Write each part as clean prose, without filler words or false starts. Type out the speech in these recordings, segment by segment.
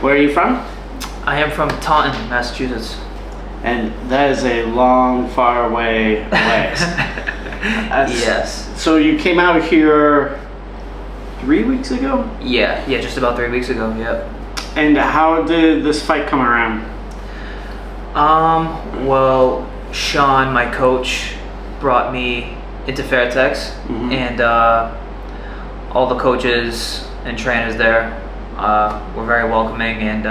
Where are you from? I am from Taunton, Massachusetts. And that is a long, far away. Yes. So you came out here 3 weeks ago? Yeah, just about 3 weeks ago, yep. And how did this fight come around? Well, Sean, my coach, brought me into Fairtex, and all the coaches and trainers there were very welcoming, and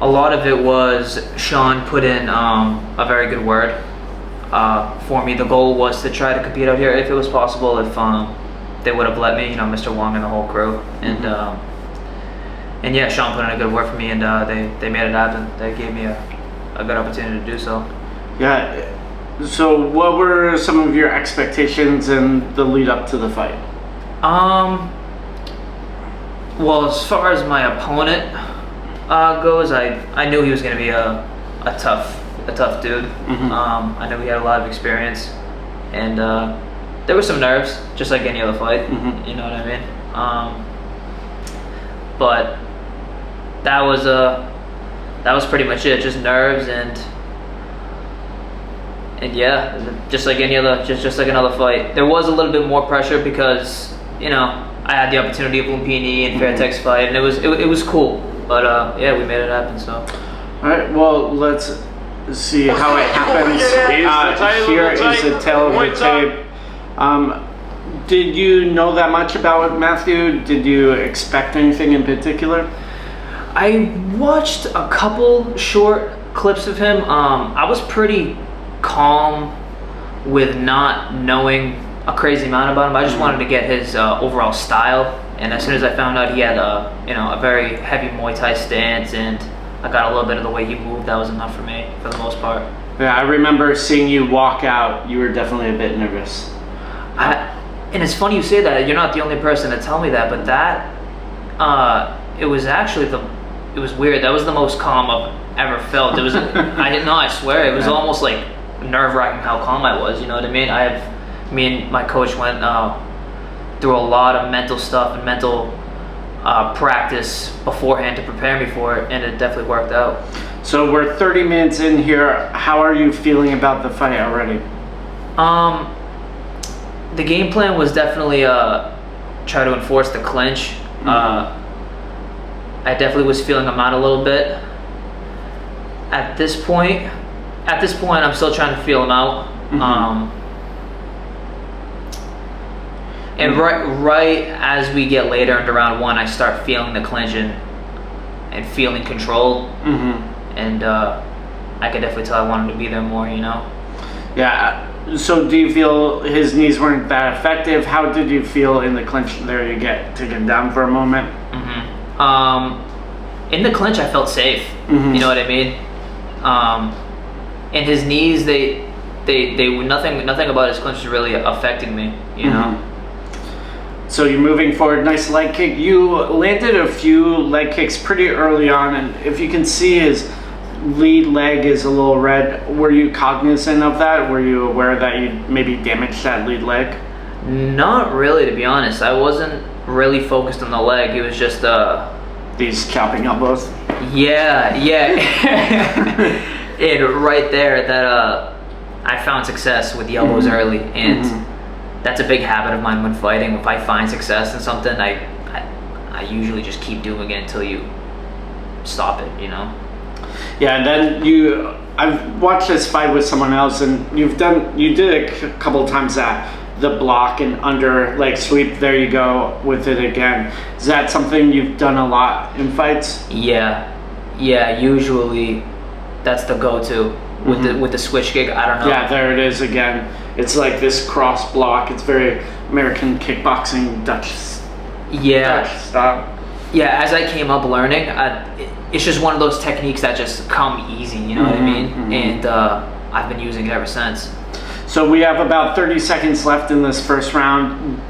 a lot of it was Sean put in a very good word for me. The goal was to try to compete out here if it was possible, if they would have let me, Mr. Wong and the whole crew, and yeah, Sean put in a good word for me, and they made it happen. They gave me a good opportunity to do so. Yeah. So what were some of your expectations in the lead up to the fight? Well, as far as my opponent goes, I knew he was going to be a tough dude. I knew he had a lot of experience, and there were some nerves, just like any other fight. You know what I mean? But that was pretty much it, just nerves and yeah, just like any other, just like another fight. There was a little bit more pressure because I had the opportunity of Lumpinee and Fairtex fight, and it was cool. But yeah, we made it happen. So. All right. Well, let's see how it happens. Here is the tail of the tape. Did you know that much about Matthew? Did you expect anything in particular? I watched a couple short clips of him. I was pretty calm with not knowing a crazy amount about him. I just wanted to get his overall style, and as soon as I found out he had a very heavy Muay Thai stance, and I got a little bit of the way he moved, that was enough for me for the most part. Yeah, I remember seeing you walk out. You were definitely a bit nervous. And it's funny you say that. You're not the only person to tell me that, but that it was actually it was weird. That was the most calm I've ever felt. It was I swear it was almost like nerve-wracking how calm I was. You know what I mean? Me and my coach went through a lot of mental stuff and mental practice beforehand to prepare me for it, and it definitely worked out. So we're 30 minutes in here. How are you feeling about the fight already? The game plan was definitely try to enforce the clinch. I definitely was feeling him out a little bit. At this point, I'm still trying to feel him out. And right as we get later into round one, I start feeling the clinch and feeling control. And I could definitely tell I wanted to be there more, Yeah. So do you feel his knees weren't that effective? How did you feel in the clinch there? You get taken down for a moment? In the clinch, I felt safe. You know what I mean? And his knees, they nothing about his clinch was really affecting me, you know? So you're moving forward, nice leg kick. You landed a few leg kicks pretty early on, and if you can see his lead leg is a little red. Were you cognizant of that? Were you aware that you maybe damaged that lead leg? Not really, to be honest. I wasn't really focused on the leg. It was just these chopping elbows. Yeah. And right there, that I found success with the elbows early, and that's a big habit of mine when fighting. If I find success in something, I usually just keep doing it until you stop it, Yeah, and then I've watched this fight with someone else, and you did a couple of times that the block and under leg sweep. There you go with it again. Is that something you've done a lot in fights? Yeah. Usually, that's the go-to with the switch kick. I don't know. Yeah, there it is again. It's like this cross block. It's very American kickboxing Dutch style. Yeah, as I came up learning, it's just one of those techniques that just come easy, you know what I mean? And I've been using it ever since. So we have about 30 seconds left in this first round.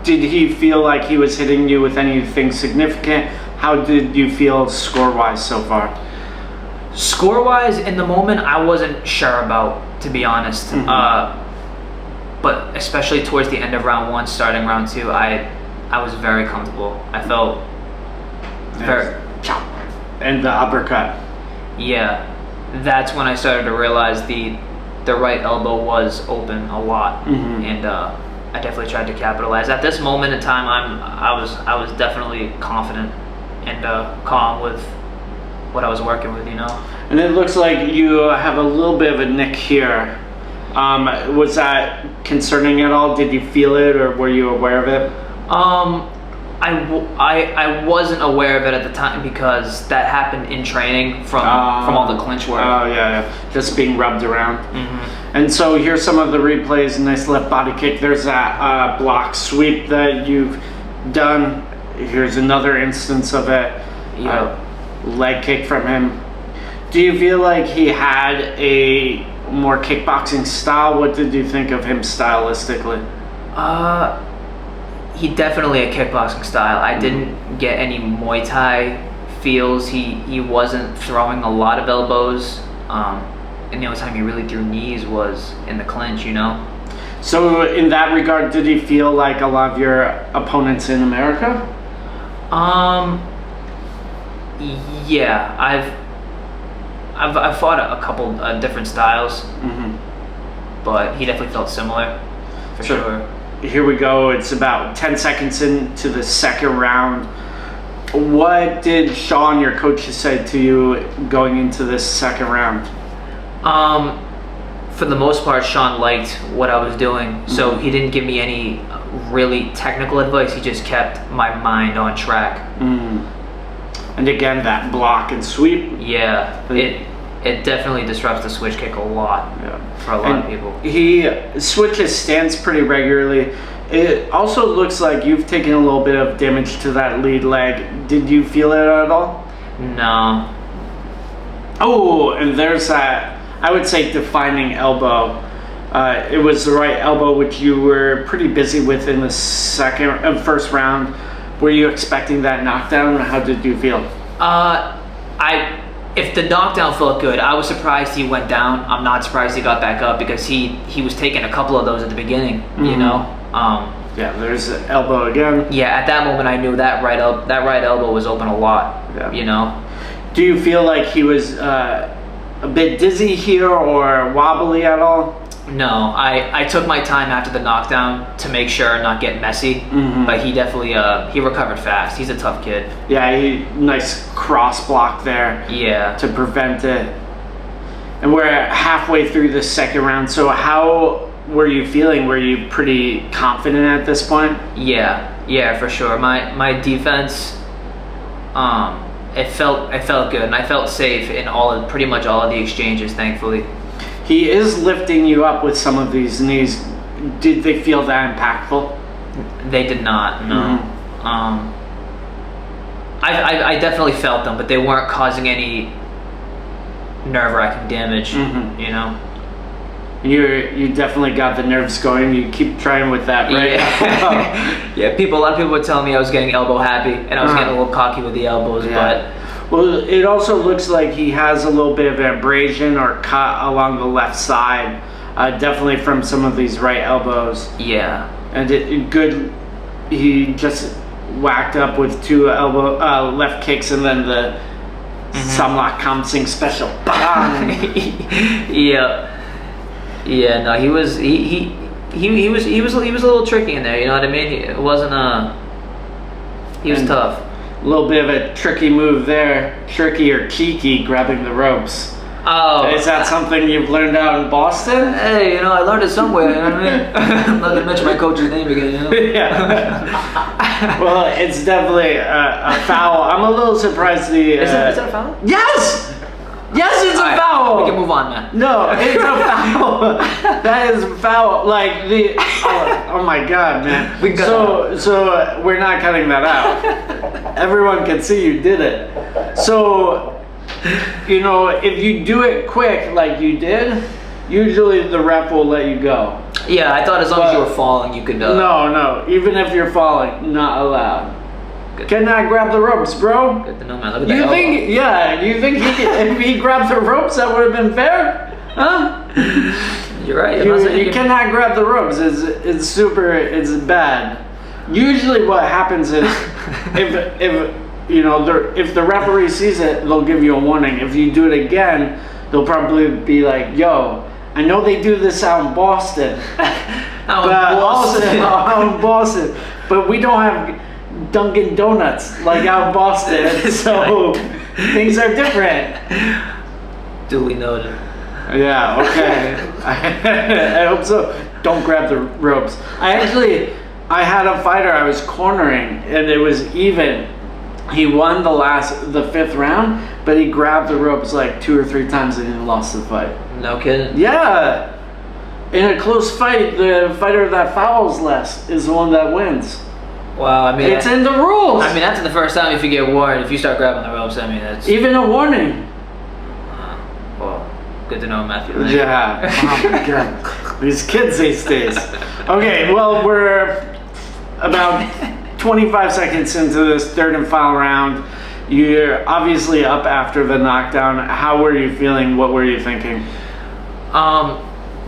Did he feel like he was hitting you with anything significant? How did you feel score-wise so far? Score-wise, in the moment, I wasn't sure about, to be honest. But especially towards the end of round one, starting round two, I was very comfortable. I felt very and the uppercut. Yeah, that's when I started to realize the right elbow was open a lot, and I definitely tried to capitalize. At this moment in time, I was definitely confident and calm with what I was working with, you know. And it looks like you have a little bit of a nick here. Was that concerning at all? Did you feel it, or were you aware of it? I wasn't aware of it at the time because that happened in training from all the clinch work. Oh yeah, just being rubbed around. And so here's some of the replays. Nice left body kick. There's that block sweep that you've done. Here's another instance of it. Leg kick from him. Do you feel like he had a more kickboxing style? What did you think of him stylistically? He definitely a kickboxing style. I didn't get any Muay Thai feels. He wasn't throwing a lot of elbows. And the only time he really threw knees was in the clinch, you know? So in that regard, did he feel like a lot of your opponents in America? Yeah, I've fought a couple different styles, but he definitely felt similar, for sure. Here we go. It's about 10 seconds into the second round. What did Sean, your coach, say to you going into this second round? For the most part, Sean liked what I was doing, so he didn't give me any really technical advice. He just kept my mind on track. And again, that block and sweep. Yeah, it definitely disrupts the switch kick a lot for a lot of people. He switches stance pretty regularly. It also looks like you've taken a little bit of damage to that lead leg. Did you feel it at all? No. Oh, and there's that, I would say, defining elbow. It was the right elbow, which you were pretty busy with in the first round. Were you expecting that knockdown? How did you feel? If the knockdown felt good, I was surprised he went down. I'm not surprised he got back up because he was taking a couple of those at the beginning, you know? Yeah, there's the elbow again. Yeah, at that moment I knew that right elbow was open a lot, you know? Do you feel like he was a bit dizzy here or wobbly at all? No, I took my time after the knockdown to make sure not get messy, but he definitely he recovered fast. He's a tough kid. Yeah, nice cross block there. Yeah, to prevent it. And we're halfway through the second round. So how were you feeling? Were you pretty confident at this point? Yeah, for sure. My defense, it felt good, and I felt safe in pretty much all of the exchanges, thankfully. He is lifting you up with some of these knees. Did they feel that impactful? They did not, no. I definitely felt them, but they weren't causing any nerve-wracking damage, you know? You definitely got the nerves going. You keep trying with that, right? Yeah. A lot of people were telling me I was getting elbow happy, and I was getting a little cocky with the elbows, but... Well, it also looks like he has a little bit of an abrasion or cut along the left side, definitely from some of these right elbows. Yeah. And he just whacked up with two left kicks and then the Samlak Kamsing special. Yeah, no, he was a little tricky in there, you know what I mean? It wasn't he was tough. A little bit of a tricky move there. Tricky or cheeky, grabbing the ropes. Oh. Is that something you've learned out in Boston? Hey, you know, I learned it somewhere, you know what I mean? I'm not gonna mention my coach's name again, you know? Yeah. Well, it's definitely a foul. I'm a little surprised Is that a foul? Yes! Yes, it's a foul! We can move on, man. No, it's a foul. That is a foul. Like oh my god, man. So we're not cutting that out. Everyone can see you did it. So, you know, if you do it quick like you did, usually the ref will let you go. Yeah, I thought as long as you were falling, you could. No. Even if you're falling, not allowed. Good. Cannot grab the ropes, bro. Good to know, man. Look at that elbow. You think if he grabbed the ropes, that would have been fair? Huh? You're right. You cannot grab the ropes. It's bad. Usually what happens is if if the referee sees it, they'll give you a warning. If you do it again, they'll probably be like, yo, I know they do this out in Boston. Out in Boston. But we don't have Dunkin' Donuts like out in Boston. So things are different. Duly noted. Yeah, okay. I hope so. Don't grab the ropes. I had a fighter I was cornering, and it was even. He won the fifth round, but he grabbed the ropes like 2 or 3 times and he lost the fight. No kidding? Yeah. In a close fight, the fighter that fouls less is the one that wins. Wow, I mean... It's in the rules. I mean, that's the first time if you get warned. If you start grabbing the ropes, I mean, that's... Even a warning. Well, good to know, Matthew. Yeah. Oh my God. These kids these days. Okay, well, we're about 25 seconds into this third and final round. You're obviously up after the knockdown. How were you feeling? What were you thinking?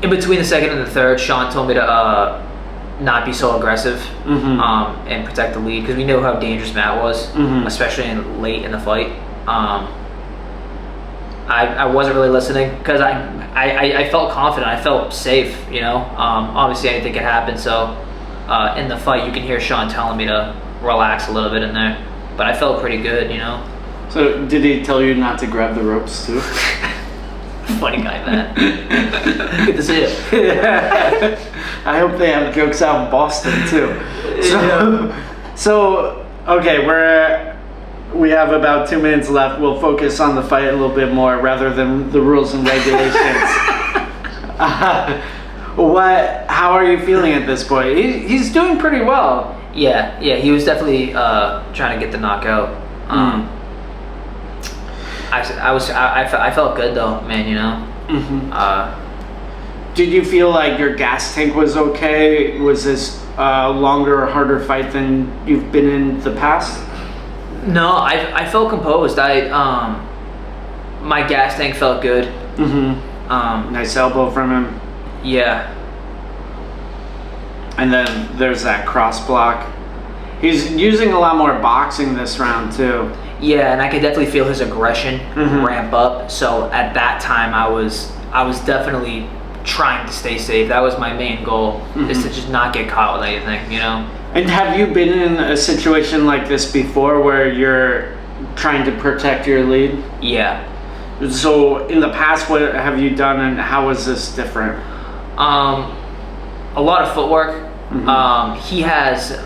In between the second and the third, Sean told me to not be so aggressive and protect the lead, because we knew how dangerous Matt was, especially late in the fight. I wasn't really listening because I felt confident. I felt safe, Obviously, anything could happen. So in the fight, you can hear Sean telling me to relax a little bit in there. But I felt pretty good, So did he tell you not to grab the ropes too? Funny guy, Matt. Good to see you. Yeah. I hope they have jokes out in Boston too. So okay, we have about 2 minutes left. We'll focus on the fight a little bit more rather than the rules and regulations. How are you feeling at this point? He's doing pretty well. Yeah, he was definitely trying to get the knockout. I felt good though, man. Did you feel like your gas tank was okay? Was this a longer or harder fight than you've been in the past? No, I felt composed. My gas tank felt good. Nice elbow from him. Yeah. And then there's that cross block. He's using a lot more boxing this round too. Yeah, and I could definitely feel his aggression ramp up. So at that time, I was definitely trying to stay safe. That was my main goal, is to just not get caught with anything, And have you been in a situation like this before where you're trying to protect your lead? Yeah. So in the past, what have you done, and how is this different? A lot of footwork. He has,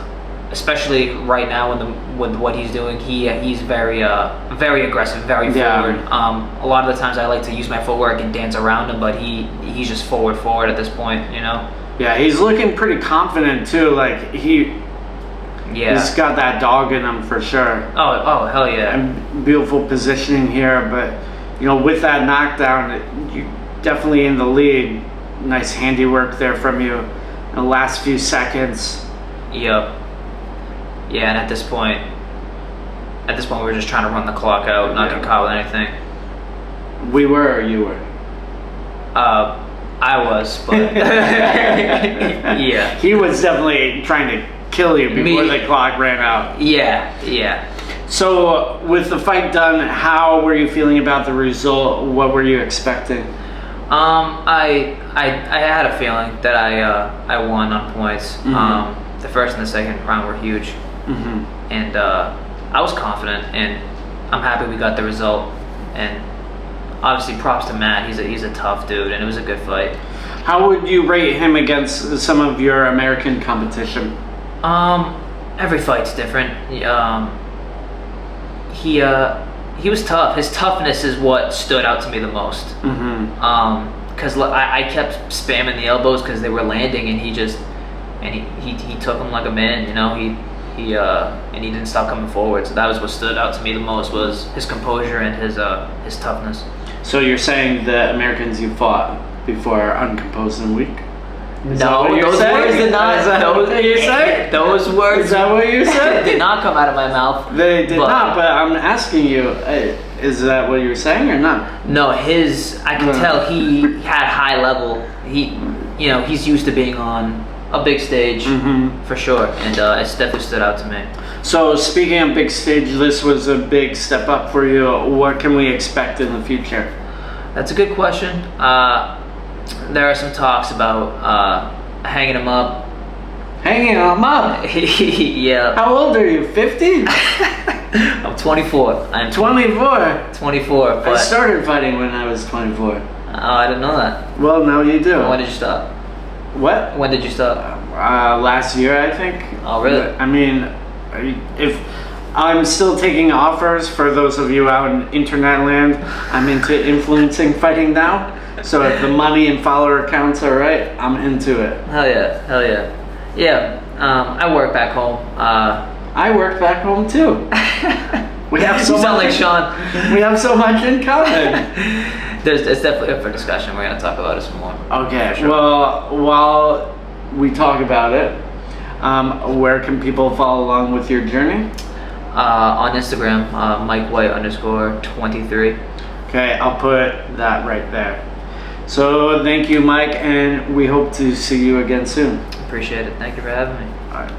especially right now with what he's doing, he's very aggressive, very forward. A lot of the times I like to use my footwork and dance around him, but he's just forward at this point, Yeah, he's looking pretty confident too. Like he's got that dog in him for sure. Oh hell yeah. And beautiful positioning here, but with that knockdown, you definitely in the lead. Nice handiwork there from you in the last few seconds. Yep. Yeah, and at this point we were just trying to run the clock out, not get caught with anything. We were, or you were? I was, but yeah. He was definitely trying to kill you before the clock ran out. Yeah. So with the fight done, how were you feeling about the result? What were you expecting? I had a feeling that I won on points. The first and the second round were huge, and I was confident, and I'm happy we got the result. And obviously, props to Matt. He's a tough dude, and it was a good fight. How would you rate him against some of your American competition? Every fight's different. He was tough. His toughness is what stood out to me the most. Because I kept spamming the elbows because they were landing, and he took them like a man. And he didn't stop coming forward. So that was what stood out to me the most, was his composure and his toughness. So you're saying the Americans you fought before are uncomposed and weak? No, those words did not. Those words. Is that what you said? Did not come out of my mouth. They did not. But I'm asking you, is that what you're saying or not? No, I can tell he had high level. He's used to being on a big stage for sure, and it's definitely stood out to me. So speaking of big stage, this was a big step up for you. What can we expect in the future? That's a good question. There are some talks about hanging him up. Hanging them up. Yeah. How old are you? 50? I'm 24. I'm 24. 24. But I started fighting when I was 24. oh, I didn't know that. Well, now you do. When did you stop? What? When did you stop? Last year, I think. Oh, really? I mean, if I'm still taking offers for those of you out in internet land, I'm into influencing fighting now. So if the money and follower counts are right, I'm into it. Hell yeah. Hell yeah. Yeah. I work back home. I work back home too. We have so You sound much. like Sean. We have so much in common. It's definitely up for discussion. We're gonna talk about it some more. Okay. Sure. Well, while we talk about it, where can people follow along with your journey? On Instagram, MikeWhite_23. Okay, I'll put that right there. So thank you, Mike, and we hope to see you again soon. Appreciate it. Thank you for having me. All right.